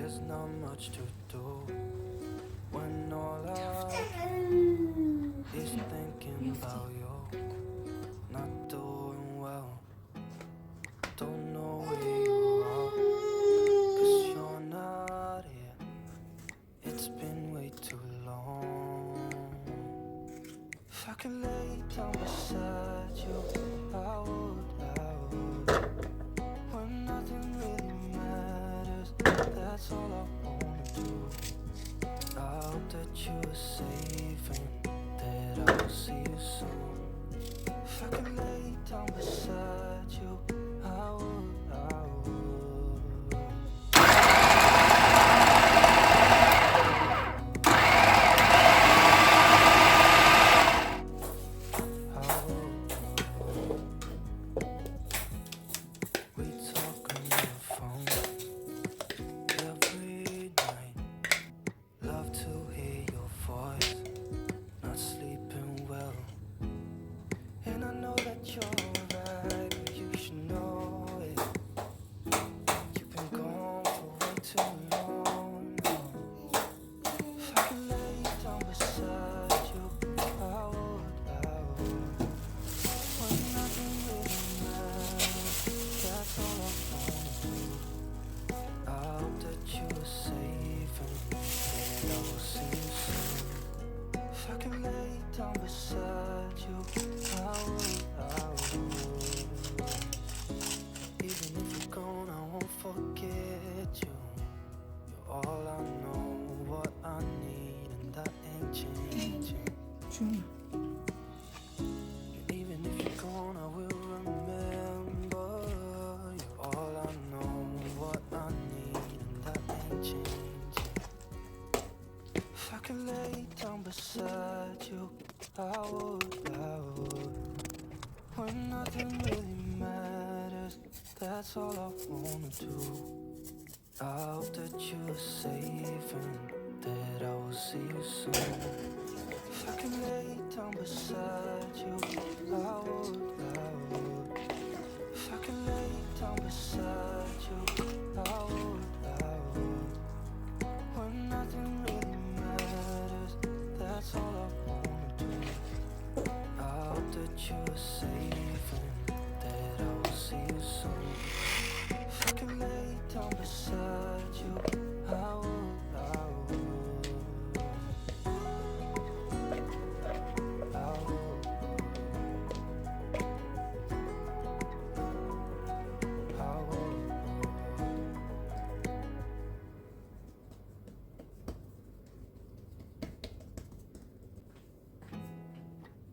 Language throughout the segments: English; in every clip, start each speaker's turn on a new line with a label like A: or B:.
A: There's not much to do when all I is thinking about you. Not doing well, don't know where you are, 'cause you're not here. It's been way too long. If I could lay down beside you, I would. When nothing really matters, that's all I wanna do. I hope that you are safe and that I will see you soon. If I could lay down beside you, I would. We talk on the phone every night. Love to hear your voice. Not sleeping well, and I know that you're right, but you should know it. You've been gone for way too long now. If I could lay down beside you, I would. When nothing really matters, that's all I wanna do. I hope that you are safe and that I will see you soon. If I can lay down beside you, I would. Even if you're gone, I won't forget you. You're all I know, what I need, and that ain't changing. And even if you're gone, I will remember. You're all I know, what I need, and that ain't changing. If I could lay down beside you, I would. When nothing really matters, that's all I wanna do. I hope that you are safe and that I will see you soon. If I can lay down beside you, I would. If I can lay down beside you, I would. When nothing really matters, that's all I wanna do. I hope that you are safe and that I will see you soon. If I can lay down beside you, I would.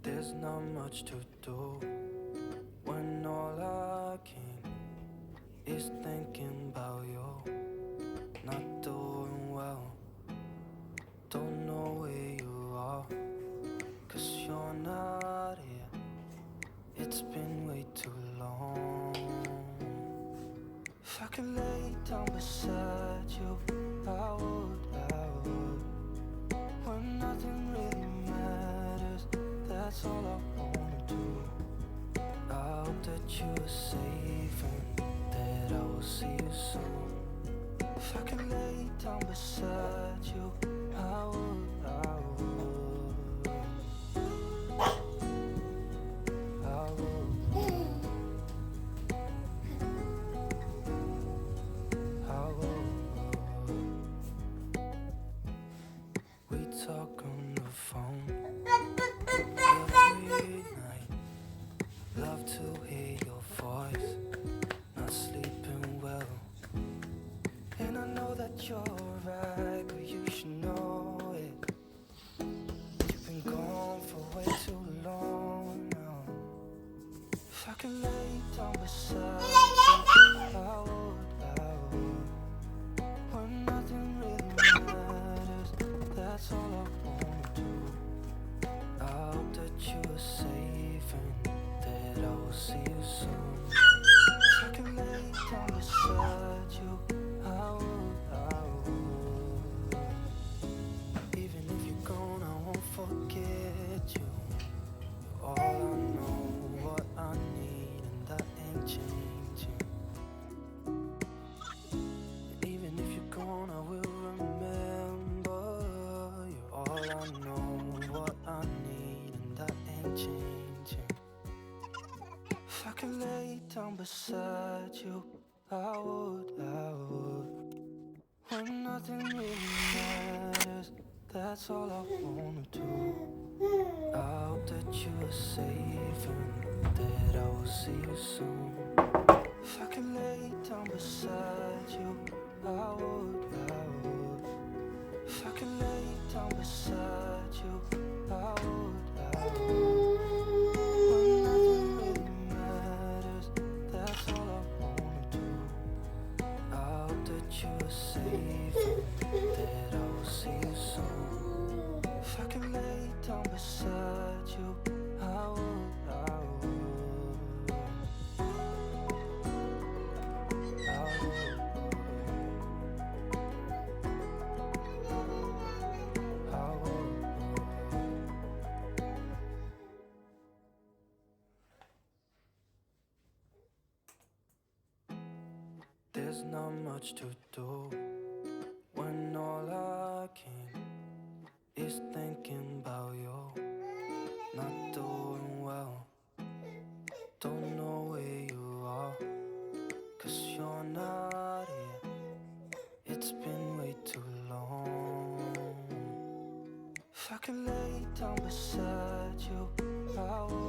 A: There's not much to do when all I can is thinking about you. Not doing well, don't know where you are, 'cause you're not here. It's been way too long. If I could lay down beside you, I would. When nothing really matters, that's all I wanna do. I hope that you are safe and that I will see you soon. If I can lay down beside you, I would. We talk on the phone every night. Love to hear your voice. Not sleeping well, and I know that you're right, but you should know it. You've been gone for way too long now. If I can lay down beside you, I would. When nothing really matters, that's all I wanna do. I hope that you are safe and that I will see you soon. If I can lay down beside you, I would. Even if you're gone, I won't forget you. You're all I know, what I need, and that ain't changing. beside you, I would. When nothing really matters, that's all I wanna do. I hope that you are safe and that I will see you soon. If I could lay down beside you, I would. If I could lay down beside you, I would. When nothing really matters, that's all I wanna do. I hope that you are safe and that I will see you soon. If I could lay down beside you, I would. I would. There's not much to do when all I can is thinking about you. Not doing well, don't know where you are, 'cause you're not here. It's been way too long. If I could lay down beside you, I would.